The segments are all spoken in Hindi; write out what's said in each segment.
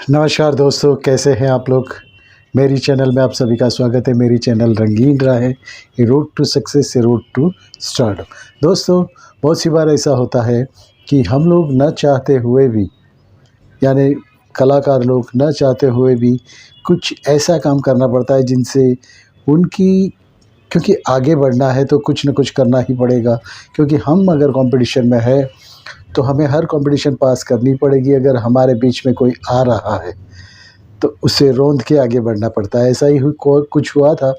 नमस्कार दोस्तों, कैसे हैं आप लोग। मेरी चैनल में आप सभी का स्वागत है। मेरी चैनल रंगीन राह है, ये रोड टू सक्सेस, ये रोड टू स्टार्टअप। दोस्तों, बहुत सी बार ऐसा होता है कि हम लोग न चाहते हुए भी, यानी कलाकार लोग न चाहते हुए भी कुछ ऐसा काम करना पड़ता है जिनसे उनकी, क्योंकि आगे बढ़ना है तो कुछ न कुछ करना ही पड़ेगा। क्योंकि हम अगर कंपटीशन में है तो हमें हर कंपटीशन पास करनी पड़ेगी। अगर हमारे बीच में कोई आ रहा है तो उसे रौंद के आगे बढ़ना पड़ता है। ऐसा ही कुछ हुआ था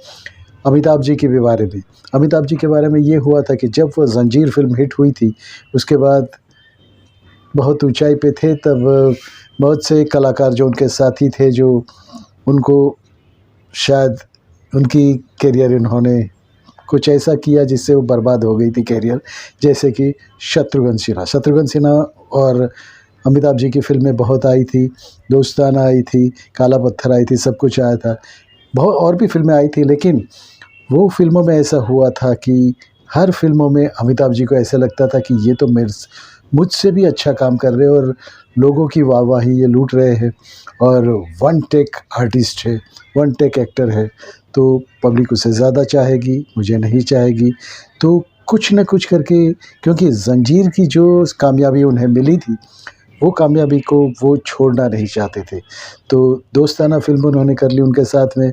अमिताभ जी के भी बारे में। अमिताभ जी के बारे में ये हुआ था कि जब वो ज़ंजीर फ़िल्म हिट हुई थी, उसके बाद बहुत ऊंचाई पे थे। तब बहुत से कलाकार जो उनके साथी थे, जो उनको शायद उनकी करियर उन्होंने कुछ ऐसा किया जिससे वो बर्बाद हो गई थी करियर। जैसे कि शत्रुघ्न सिन्हा और अमिताभ जी की फ़िल्में बहुत आई थी। दोस्ताना आई थी, काला पत्थर आई थी, सब कुछ आया था। बहुत और भी फ़िल्में आई थी, लेकिन वो फ़िल्मों में ऐसा हुआ था कि हर फ़िल्मों में अमिताभ जी को ऐसा लगता था कि ये तो मुझसे भी अच्छा काम कर रहे हैं और लोगों की वाहवाही ये लूट रहे हैं, और वन टेक आर्टिस्ट है, वन टेक एक्टर है, तो पब्लिक उसे ज़्यादा चाहेगी, मुझे नहीं चाहेगी। तो कुछ न कुछ करके, क्योंकि ज़ंजीर की जो कामयाबी उन्हें मिली थी, वो कामयाबी को वो छोड़ना नहीं चाहते थे। तो दोस्ताना फ़िल्म उन्होंने कर ली उनके साथ में,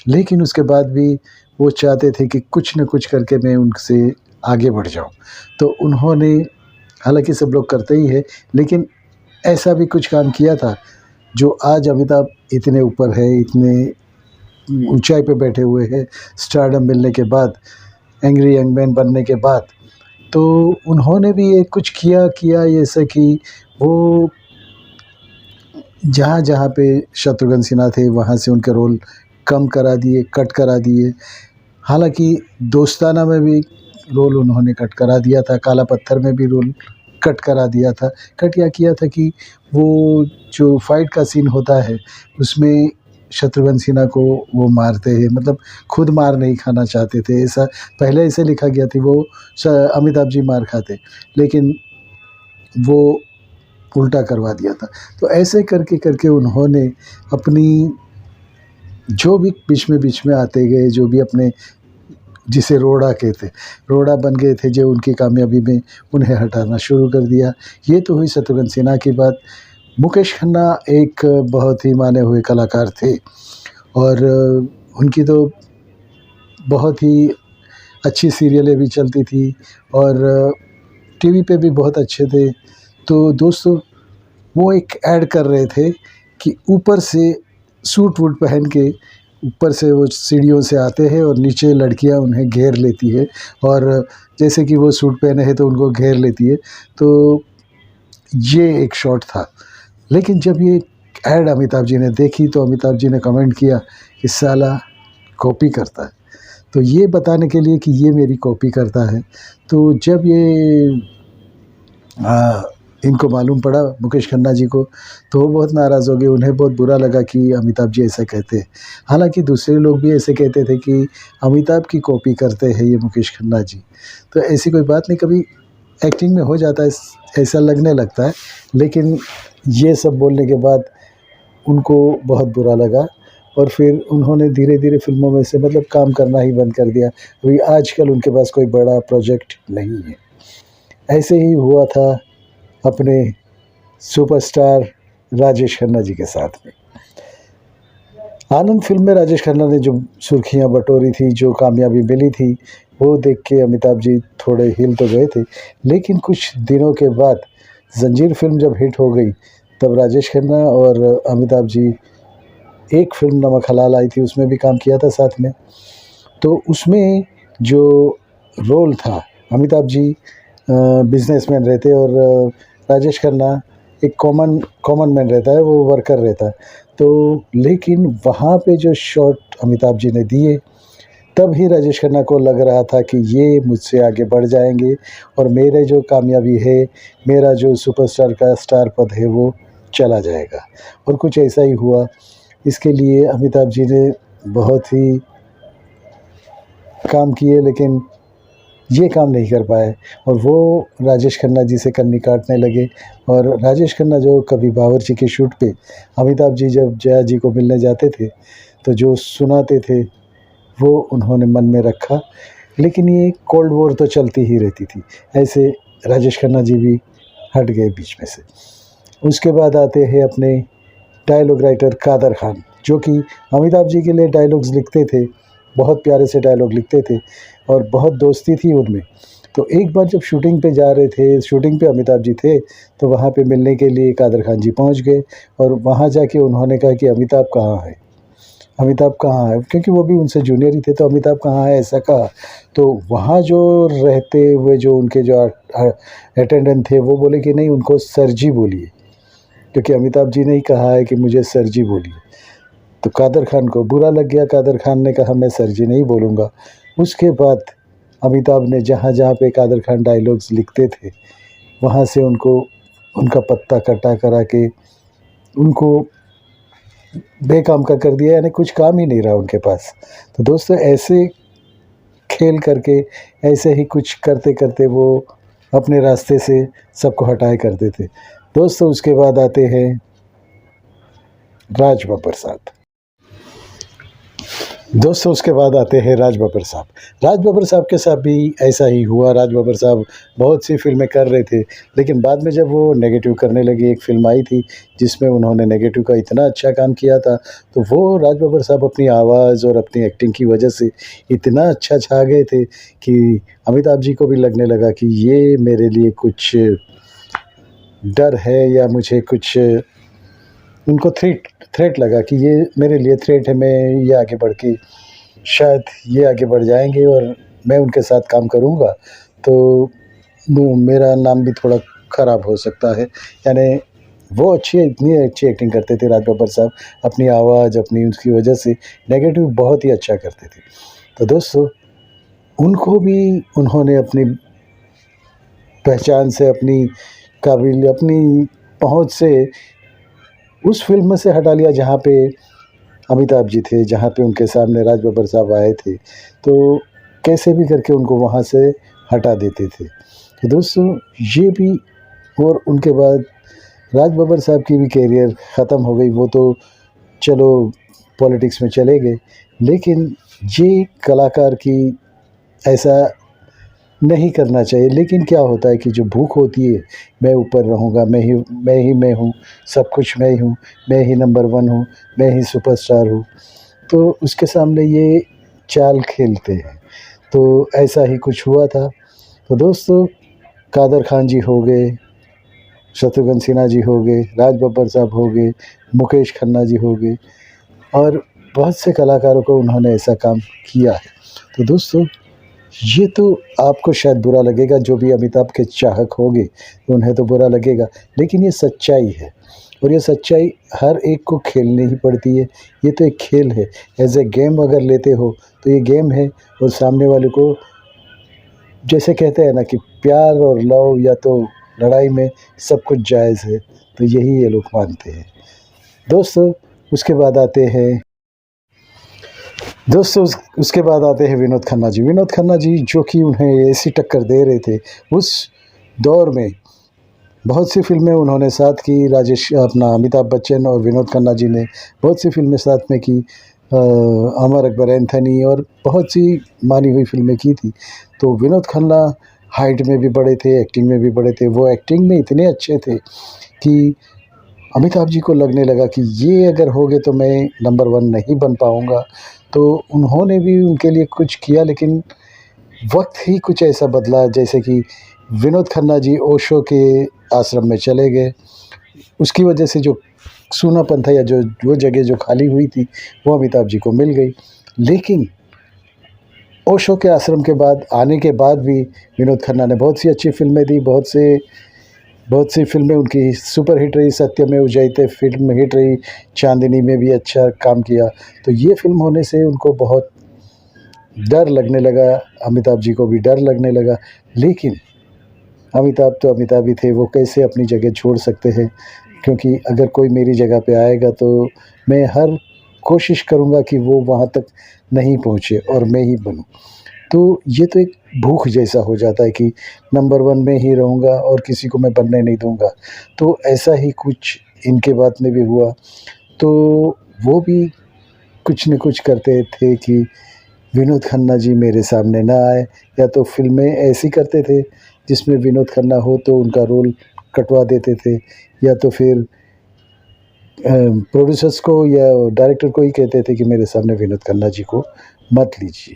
लेकिन उसके बाद भी वो चाहते थे कि कुछ न कुछ करके मैं उनसे आगे बढ़ जाऊँ। तो उन्होंने, हालाँकि सब लोग करते ही हैं, लेकिन ऐसा भी कुछ काम किया था जो आज अमिताभ इतने ऊपर है, इतने ऊँचाई पे बैठे हुए हैं, स्टारडम मिलने के बाद, एंग्री यंग मैन बनने के बाद। तो उन्होंने भी ये कुछ किया जैसे कि वो जहाँ पे शत्रुघ्न सिन्हा थे वहाँ से उनके रोल कम करा दिए, कट करा दिए। हालाँकि दोस्ताना में भी रोल उन्होंने कट करा दिया था, काला पत्थर में भी रोल कट करा दिया था। कट क्या किया था कि वो जो फाइट का सीन होता है उसमें शत्रुघ्न सिन्हा को वो मारते हैं, मतलब खुद मार नहीं खाना चाहते थे, ऐसा पहले ऐसे लिखा गया था। वो अमिताभ जी मार खाते, लेकिन वो उल्टा करवा दिया था। तो ऐसे करके करके उन्होंने अपनी, जो भी बीच में आते गए, जो भी अपने, जिसे रोड़ा कहते, रोड़ा बन गए थे, जो उनकी कामयाबी में उन्हें हटाना शुरू कर दिया। ये तो हुई शत्रुघ्न सिन्हा की बात। मुकेश खन्ना एक बहुत ही माने हुए कलाकार थे, और उनकी तो बहुत ही अच्छी सीरियलें भी चलती थी, और टीवी पे भी बहुत अच्छे थे। तो दोस्तों, वो एक ऐड कर रहे थे कि ऊपर से सूट वूट पहन के ऊपर से वो सीढ़ियों से आते हैं और नीचे लड़कियां उन्हें घेर लेती है, और जैसे कि वो सूट पहने हैं तो उनको घेर लेती है। तो ये एक शॉट था। लेकिन जब ये ऐड अमिताभ जी ने देखी तो अमिताभ जी ने कमेंट किया कि साला कॉपी करता है। तो ये बताने के लिए कि ये मेरी कॉपी करता है, तो जब ये इनको मालूम पड़ा, मुकेश खन्ना जी को, तो वो बहुत नाराज़ हो गए। उन्हें बहुत बुरा लगा कि अमिताभ जी ऐसा कहते हैं। हालांकि दूसरे लोग भी ऐसे कहते थे कि अमिताभ की कॉपी करते हैं ये मुकेश खन्ना जी। तो ऐसी कोई बात नहीं, कभी एक्टिंग में हो जाता है, ऐसा लगने लगता है। लेकिन ये सब बोलने के बाद उनको बहुत बुरा लगा, और फिर उन्होंने धीरे धीरे फिल्मों में से, मतलब, काम करना ही बंद कर दिया। अभी आजकल उनके पास कोई बड़ा प्रोजेक्ट नहीं है। ऐसे ही हुआ था अपने सुपरस्टार राजेश खन्ना जी के साथ में। आनंद फिल्म में राजेश खन्ना ने जो सुर्खियां बटोरी थी, जो कामयाबी मिली थी, वो देख के अमिताभ जी थोड़े हिल तो गए थे। लेकिन कुछ दिनों के बाद ज़ंजीर फिल्म जब हिट हो गई, तब राजेश खन्ना और अमिताभ जी, एक फिल्म नमक हलाल आई थी, उसमें भी काम किया था साथ में। तो उसमें जो रोल था, अमिताभ जी बिजनेसमैन रहते, और राजेश खन्ना एक कॉमन मैन रहता है, वो वर्कर रहता है। तो लेकिन वहाँ पे जो शॉट अमिताभ जी ने दिए, तब ही राजेश खन्ना को लग रहा था कि ये मुझसे आगे बढ़ जाएंगे, और मेरे जो कामयाबी है, मेरा जो सुपरस्टार का स्टार पद है, वो चला जाएगा। और कुछ ऐसा ही हुआ। इसके लिए अमिताभ जी ने बहुत ही काम किए, लेकिन ये काम नहीं कर पाए और वो राजेश खन्ना जी से कन्नी काटने लगे। और राजेश खन्ना जो कभी बावर्ची के शूट पे अमिताभ जी जब जया जी को मिलने जाते थे तो जो सुनाते थे वो उन्होंने मन में रखा। लेकिन ये कोल्ड वॉर तो चलती ही रहती थी, ऐसे राजेश खन्ना जी भी हट गए बीच में से। उसके बाद आते हैं अपने डायलॉग राइटर कादर खान, जो कि अमिताभ जी के लिए डायलॉग्स लिखते थे, बहुत प्यारे से डायलॉग लिखते थे और बहुत दोस्ती थी उनमें। तो एक बार जब शूटिंग पे जा रहे थे, शूटिंग पे अमिताभ जी थे, तो वहाँ पे मिलने के लिए कादर खान जी पहुँच गए और वहाँ जाके उन्होंने कहा कि अमिताभ कहाँ है, अमिताभ कहाँ है, क्योंकि वो भी उनसे जूनियर ही थे। तो अमिताभ कहाँ है ऐसा कहा, तो वहाँ जो रहते हुए जो उनके जो अटेंडेंट थे वो बोले कि नहीं, उनको सर जी बोलिए, क्योंकि अमिताभ जी ने ही कहा है कि मुझे सर जी बोलिए। तो कादर खान को बुरा लग गया, कादर खान ने कहा मैं सर जी नहीं बोलूँगा। उसके बाद अमिताभ ने जहाँ जहाँ पे कादर खान डायलॉग्स लिखते थे वहाँ से उनको उनका पत्ता कटा करा के उनको बेकाम का कर दिया, यानी कुछ काम ही नहीं रहा उनके पास। तो दोस्तों ऐसे खेल करके, ऐसे ही कुछ करते करते वो अपने रास्ते से सबको हटाए करते थे। दोस्तों उसके बाद आते हैं राज बब्बर साहब। दोस्तों उसके बाद आते हैं राज बब्बर साहब। राज बब्बर साहब के साथ भी ऐसा ही हुआ। राज बब्बर साहब बहुत सी फिल्में कर रहे थे, लेकिन बाद में जब वो नेगेटिव करने लगे, एक फ़िल्म आई थी जिसमें उन्होंने नेगेटिव का इतना अच्छा काम किया था, तो वो राज बब्बर साहब अपनी आवाज़ और अपनी एक्टिंग की वजह से इतना अच्छा छा गए थे कि अमिताभ जी को भी लगने लगा कि ये मेरे लिए कुछ डर है या मुझे कुछ उनको थ्रेट लगा कि ये मेरे लिए थ्रेट है, मैं ये आगे बढ़ के शायद ये आगे बढ़ जाएंगे और मैं उनके साथ काम करूँगा तो मेरा नाम भी थोड़ा ख़राब हो सकता है। यानी वो इतनी अच्छी एक्टिंग करते थे राज बब्बर साहब, अपनी आवाज़, अपनी उसकी वजह से नेगेटिव बहुत ही अच्छा करते थे। तो दोस्तों उनको भी उन्होंने अपनी पहचान से, अपनी पहुँच से उस फ़िल्म से हटा लिया जहाँ पे अमिताभ जी थे, जहाँ पे उनके सामने राज बब्बर साहब आए थे, तो कैसे भी करके उनको वहाँ से हटा देते थे। तो दोस्तों ये भी, और उनके बाद राज बब्बर साहब की भी कैरियर ख़त्म हो गई। वो तो चलो पॉलिटिक्स में चले गए, लेकिन ये कलाकार की ऐसा नहीं करना चाहिए। लेकिन क्या होता है कि जो भूख होती है, मैं ऊपर रहूँगा, मैं हूँ, सब कुछ मैं ही हूँ, मैं ही नंबर 1 हूँ, मैं ही सुपरस्टार हूँ, तो उसके सामने ये चाल खेलते हैं। तो ऐसा ही कुछ हुआ था। तो दोस्तों कादर खान जी हो गए, शत्रुघ्न सिन्हा जी हो गए, राज बब्बर साहब हो गए, मुकेश खन्ना जी हो गए और बहुत से कलाकारों को उन्होंने ऐसा काम किया है। तो दोस्तों ये तो आपको शायद बुरा लगेगा, जो भी अमिताभ के चाहक होंगे उन्हें तो बुरा लगेगा, लेकिन ये सच्चाई है और ये सच्चाई हर एक को खेलनी ही पड़ती है। ये तो एक खेल है, एज ए गेम अगर लेते हो तो ये गेम है और सामने वाले को, जैसे कहते हैं ना कि प्यार और लव या तो लड़ाई में सब कुछ जायज़ है, तो यही ये लोग मानते हैं। दोस्तों उसके बाद आते हैं उसके बाद आते हैं विनोद खन्ना जी। विनोद खन्ना जी जो कि उन्हें ऐसी टक्कर दे रहे थे उस दौर में, बहुत सी फ़िल्में उन्होंने साथ की। अमिताभ बच्चन और विनोद खन्ना जी ने बहुत सी फ़िल्में साथ में की, अमर अकबर एंथनी और बहुत सी मानी हुई फ़िल्में की थी। तो विनोद खन्ना हाइट में भी बड़े थे, एक्टिंग में भी बड़े थे। वो एक्टिंग में इतने अच्छे थे कि अमिताभ जी को लगने लगा कि ये अगर हो गए तो मैं नंबर 1 नहीं बन पाऊँगा। तो उन्होंने भी उनके लिए कुछ किया, लेकिन वक्त ही कुछ ऐसा बदला, जैसे कि विनोद खन्ना जी ओशो के आश्रम में चले गए। उसकी वजह से जो सूनापन था या जो वो जगह जो खाली हुई थी वो अमिताभ जी को मिल गई। लेकिन ओशो के आश्रम के बाद आने के बाद भी विनोद खन्ना ने बहुत सी अच्छी फ़िल्में दी, बहुत सी फ़िल्में उनकी सुपर हिट रही। सत्यमेव जयते फ़िल्म हिट रही, चांदनी में भी अच्छा काम किया। तो ये फ़िल्म होने से उनको बहुत डर लगने लगा, अमिताभ जी को भी डर लगने लगा। लेकिन अमिताभ तो अमिताभ ही थे, वो कैसे अपनी जगह छोड़ सकते हैं, क्योंकि अगर कोई मेरी जगह पे आएगा तो मैं हर कोशिश करूँगा कि वो वहाँ तक नहीं पहुँचे और मैं ही बनूँ। तो ये तो एक भूख जैसा हो जाता है कि नंबर 1 में ही रहूँगा और किसी को मैं बनने नहीं दूँगा। तो ऐसा ही कुछ इनके बात में भी हुआ। तो वो भी कुछ न कुछ करते थे कि विनोद खन्ना जी मेरे सामने ना आए, या तो फ़िल्में ऐसी करते थे जिसमें विनोद खन्ना हो तो उनका रोल कटवा देते थे, या तो फिर प्रोड्यूसर्स को या डायरेक्टर को ही कहते थे कि मेरे सामने विनोद खन्ना जी को मत लीजिए।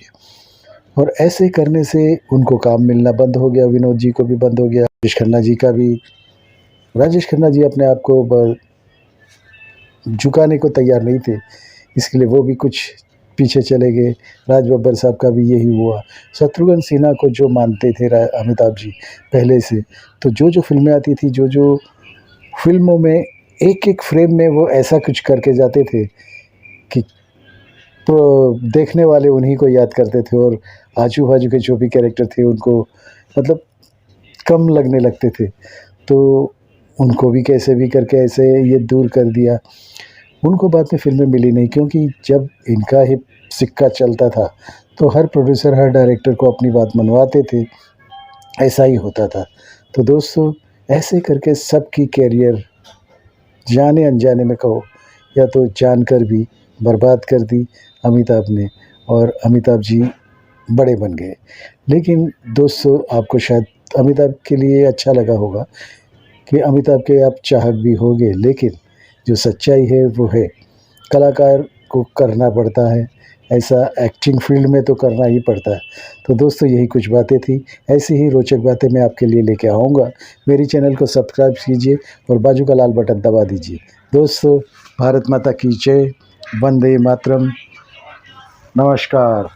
और ऐसे करने से उनको काम मिलना बंद हो गया, विनोद जी को भी बंद हो गया, राजेश खन्ना जी का भी। राजेश खन्ना जी अपने आप को झुकाने को तैयार नहीं थे, इसके लिए वो भी कुछ पीछे चले गए। राज बब्बर साहब का भी यही हुआ। शत्रुघ्न सिन्हा को जो मानते थे अमिताभ जी पहले से, तो जो फ़िल्में आती थी, जो फ़िल्मों में एक-एक फ्रेम में वो ऐसा कुछ करके जाते थे कि तो देखने वाले उन्हीं को याद करते थे, और आजू-बाजू के जो भी कैरेक्टर थे उनको मतलब कम लगने लगते थे। तो उनको भी कैसे भी करके ऐसे ये दूर कर दिया। उनको बाद में फ़िल्में मिली नहीं, क्योंकि जब इनका ही सिक्का चलता था तो हर प्रोड्यूसर, हर डायरेक्टर को अपनी बात मनवाते थे, ऐसा ही होता था। तो दोस्तों, ऐसे करके सबकी कैरियर जाने-अनजाने में कहो या तो जानकर भी बर्बाद कर दी अमिताभ ने, और अमिताभ जी बड़े बन गए। लेकिन दोस्तों, आपको शायद अमिताभ के लिए अच्छा लगा होगा कि अमिताभ के आप चाहक भी होंगे, लेकिन जो सच्चाई है वो है, कलाकार को करना पड़ता है, ऐसा एक्टिंग फील्ड में तो करना ही पड़ता है। तो दोस्तों, यही कुछ बातें थी। ऐसी ही रोचक बातें मैं आपके लिए लेके आऊँगा। मेरी चैनल को सब्सक्राइब कीजिए और बाजू का लाल बटन दबा दीजिए। दोस्तों, भारत माता की जय, वंदे मातरम, नमस्कार।